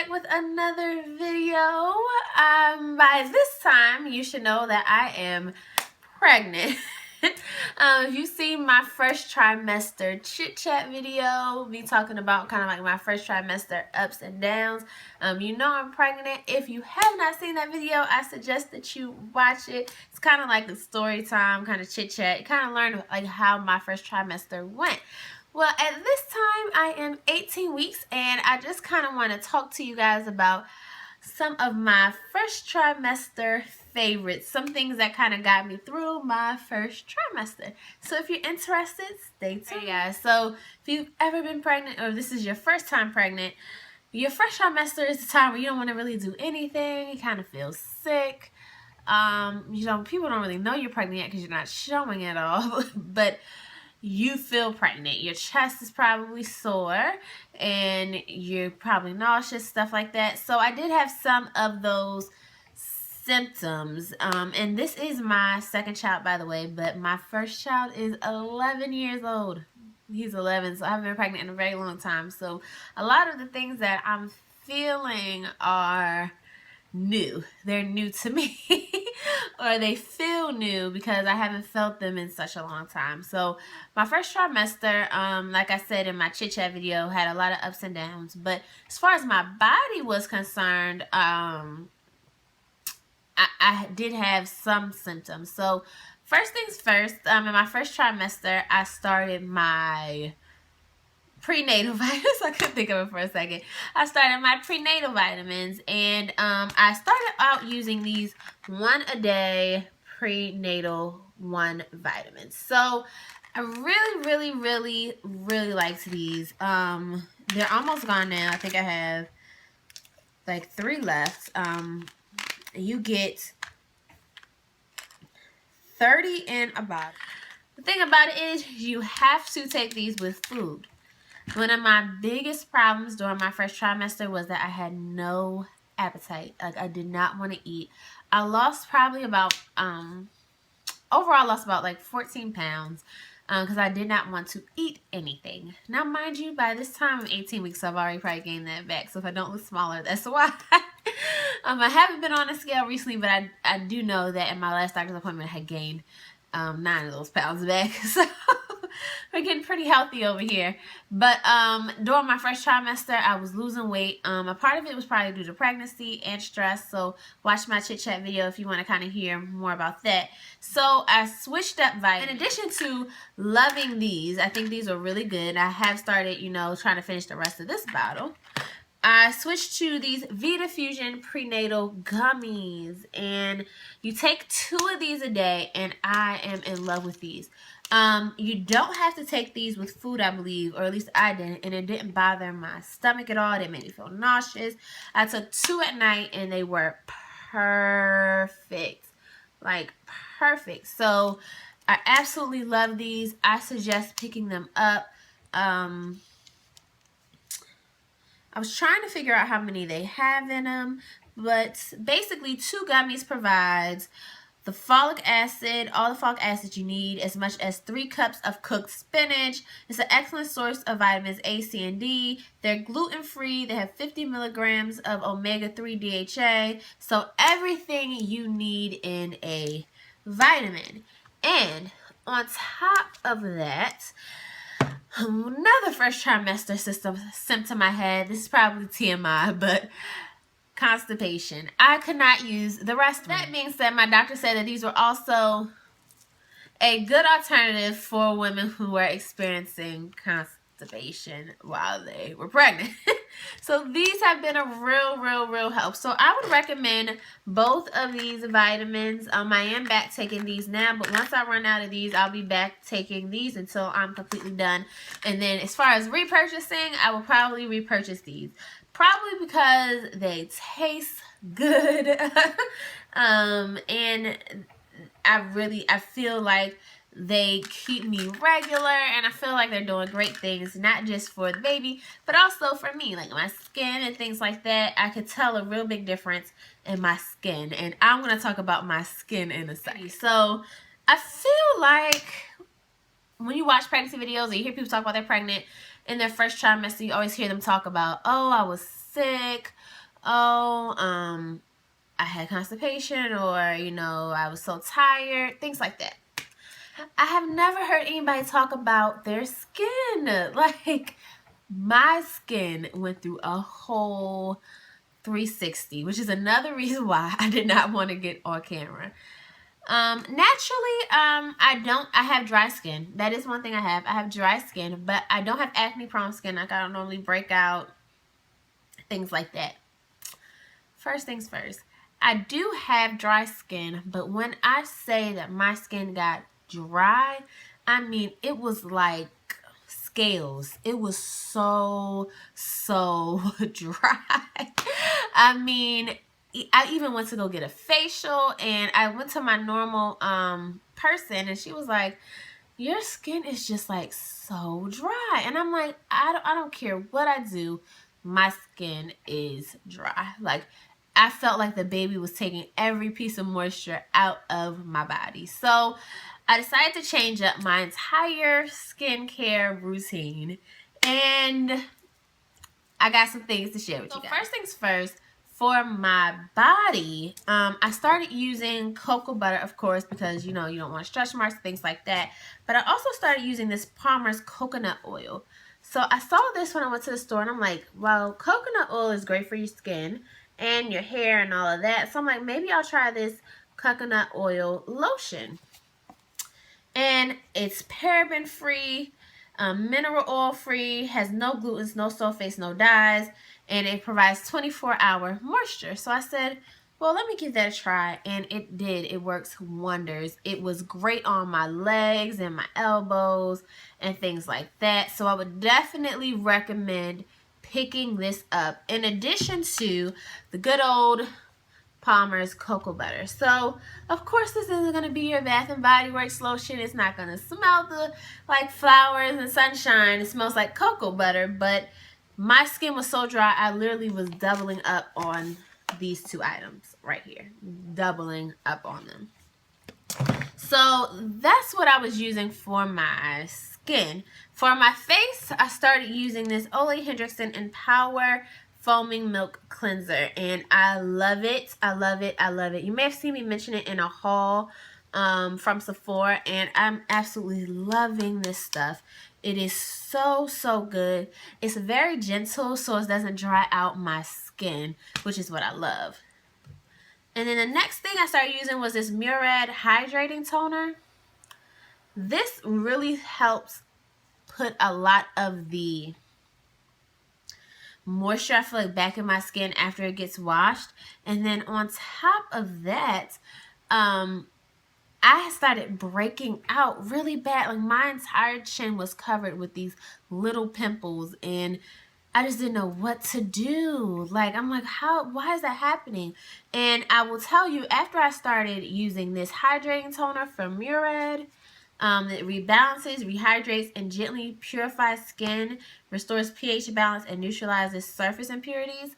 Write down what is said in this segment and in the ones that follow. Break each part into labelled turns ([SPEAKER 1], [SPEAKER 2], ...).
[SPEAKER 1] back with another video. By this time, you should know that I am pregnant. If you've seen my first trimester chit chat video, me talking about kind of like my first trimester ups and downs, you know I'm pregnant. If you have not seen that video, I suggest that you watch it. It's kind of like a story time, kind of chit chat. You kind of learn like how my first trimester went. Well, at this time, I am 18 weeks, and I just kind of want to talk to you guys about some of my first trimester favorites, some things that kind of got me through my first trimester. So if you're interested, stay tuned, guys. So if you've ever been pregnant, or this is your first time pregnant, your first trimester is the time where you don't want to really do anything. You kind of feel sick. People don't really know you're pregnant yet because you're not showing it all, but you feel pregnant. Your chest is probably sore and you're probably nauseous, stuff like that. So I did have some of those symptoms. And this is my second child, by the way, but my first child is 11 years old. He's 11, so I haven't been pregnant in a very long time. So a lot of the things that I'm feeling are new. They're new to me. Or they feel new because I haven't felt them in such a long time. So my first trimester, like I said in my chit chat video, had a lot of ups and downs. But as far as my body was concerned, I did have some symptoms. So first things first, in my first trimester, I started my prenatal vitamins. I couldn't think of it for a second. I started my prenatal vitamins, and I started out using these 1 a day prenatal 1 vitamins. So I really liked these. They're almost gone now. I think I have like 3 left. You get 30 in a bottle. The thing about it is you have to take these with food. One of my biggest problems during my first trimester was that I had no appetite. Like, I did not want to eat. I lost probably about, overall lost about like 14 pounds because I did not want to eat anything. Now, mind you, by this time I'm 18 weeks, so I've already probably gained that back. So if I don't look smaller, that's why. I haven't been on a scale recently, but I do know that in my last doctor's appointment I had gained 9 of those pounds back. So we're getting pretty healthy over here. But during my first trimester, I was losing weight. A part of it was probably due to pregnancy and stress. So watch my chit chat video if you want to kind of hear more about that. So I switched up vitamins. In addition to loving these, I think these are really good. I have started, trying to finish the rest of this bottle. I switched to these Vita Fusion Prenatal Gummies, and you take 2 of these a day, and I am in love with these. You don't have to take these with food, I believe, or at least I didn't, and it didn't bother my stomach at all. It didn't make me feel nauseous. I took 2 at night, and they were perfect, like perfect. So I absolutely love these. I suggest picking them up. I was trying to figure out how many they have in them, but basically 2 gummies provides the folic acid, all the folic acid you need, as much as 3 cups of cooked spinach. It's an excellent source of vitamins A, C, and D. They're gluten-free. They have 50 milligrams of omega-3 DHA. So everything you need in a vitamin. And on top of that, another first trimester symptom I had, this is probably TMI, but constipation. I could not use the rest of them. That being said, my doctor said that these were also a good alternative for women who were experiencing constipation while they were pregnant. So these have been a real help. So I would recommend both of these vitamins. I am back taking these now, but once I run out of these, I'll be back taking these until I'm completely done. And then as far as repurchasing, I will probably repurchase these. Probably because they taste good. And I feel like they keep me regular, and I feel like they're doing great things, not just for the baby, but also for me, like my skin and things like that. I could tell a real big difference in my skin, and I'm going to talk about my skin in a second. So I feel like when you watch pregnancy videos or you hear people talk about they're pregnant in their first trimester, you always hear them talk about, oh, I was sick, oh, I had constipation, or, you know, I was so tired, things like that. I have never heard anybody talk about their skin. Like, my skin went through a whole 360, which is another reason why I did not want to get on camera. Naturally, I have dry skin. That is one thing I have. I have dry skin, but I don't have acne prone skin. Like, I don't normally break out, things like that. First things first, I do have dry skin, but when I say that my skin got dry, I mean, it was like scales. It was so dry. I mean, I even went to go get a facial, and I went to my normal person, and she was like, your skin is just like so dry. And I'm like, I don't care what I do, my skin is dry. Like, I felt like the baby was taking every piece of moisture out of my body. So I decided to change up my entire skincare routine, and I got some things to share with you guys. First things first, for my body, I started using cocoa butter, of course, because, you know, you don't want stretch marks, things like that. But I also started using this Palmer's coconut oil. So I saw this when I went to the store, and I'm like, well, coconut oil is great for your skin and your hair and all of that. So I'm like, maybe I'll try this coconut oil lotion. And it's paraben free, mineral oil free, has no glutens, no sulfates, no dyes, and it provides 24-hour moisture. So I said, well, let me give that a try, and it did. It works wonders. It was great on my legs and my elbows and things like that. So I would definitely recommend picking this up in addition to the good old Palmer's cocoa butter. So, of course, this isn't going to be your Bath and Body Works lotion. It's not going to smell like flowers and sunshine. It smells like cocoa butter, but my skin was so dry, I literally was doubling up on these two items right here. Doubling up on them. So, that's what I was using for my skin. For my face, I started using this Ole Hendrickson Empower Foaming Milk Cleanser, and I love it. I love it. I love it. You may have seen me mention it in a haul from Sephora, and I'm absolutely loving this stuff. It is so good. It's very gentle, so it doesn't dry out my skin, which is what I love. And then the next thing I started using was this Murad Hydrating Toner. This really helps put a lot of the moisture, I feel like, back in my skin after it gets washed. And then on top of that, I started breaking out really bad. Like, my entire chin was covered with these little pimples, and I just didn't know what to do. Like, I'm like, why is that happening? And I will tell you, after I started using this hydrating toner from Murad, it rebalances, rehydrates, and gently purifies skin, restores pH balance, and neutralizes surface impurities.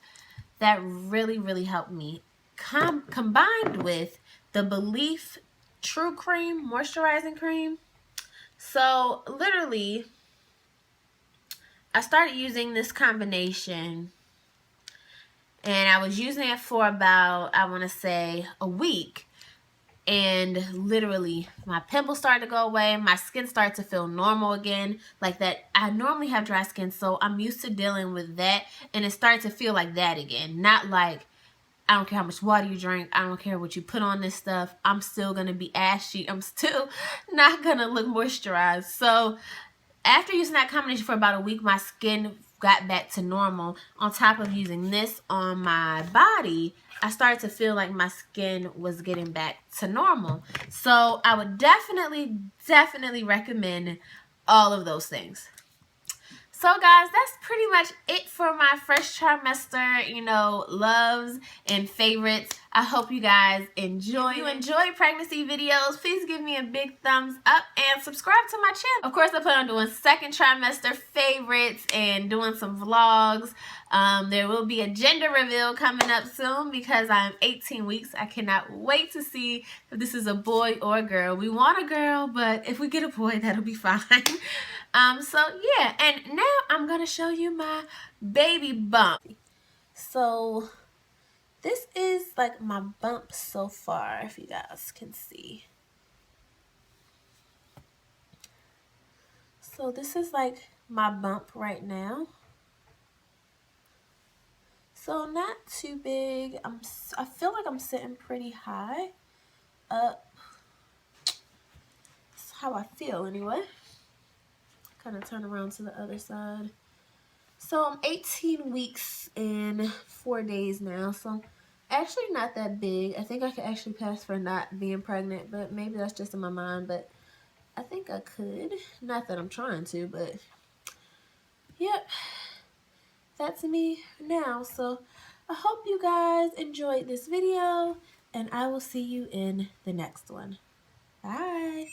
[SPEAKER 1] That really helped me. Combined with the Belief True Cream Moisturizing Cream. So, literally, I started using this combination, and I was using it for about, I want to say, a week. And literally, my pimples started to go away. My skin started to feel normal again. Like that, I normally have dry skin, so I'm used to dealing with that. And it started to feel like that again. Not like, I don't care how much water you drink. I don't care what you put on this stuff. I'm still going to be ashy. I'm still not going to look moisturized. So after using that combination for about a week, my skin got back to normal. On top of using this on my body, I started to feel like my skin was getting back to normal. So I would definitely recommend all of those things. So guys, that's pretty much it for my first trimester, you know, loves and favorites. I hope you guys enjoy. If you enjoy pregnancy videos, please give me a big thumbs up and subscribe to my channel. Of course, I plan on doing second trimester favorites and doing some vlogs. There will be a gender reveal coming up soon because I'm 18 weeks. I cannot wait to see if this is a boy or a girl. We want a girl, but if we get a boy, that'll be fine. So yeah, and now I'm gonna show you my baby bump. So this is like my bump so far, if you guys can see. So this is like my bump right now. So not too big. I feel like I'm sitting pretty high up. That's how I feel anyway. Kind of turn around to the other side. So I'm 18 weeks and 4 days now. So actually not that big. I think I could actually pass for not being pregnant, but maybe that's just in my mind. But I think I could. Not that I'm trying to, but yep. That's me now. So I hope you guys enjoyed this video, and I will see you in the next one. Bye.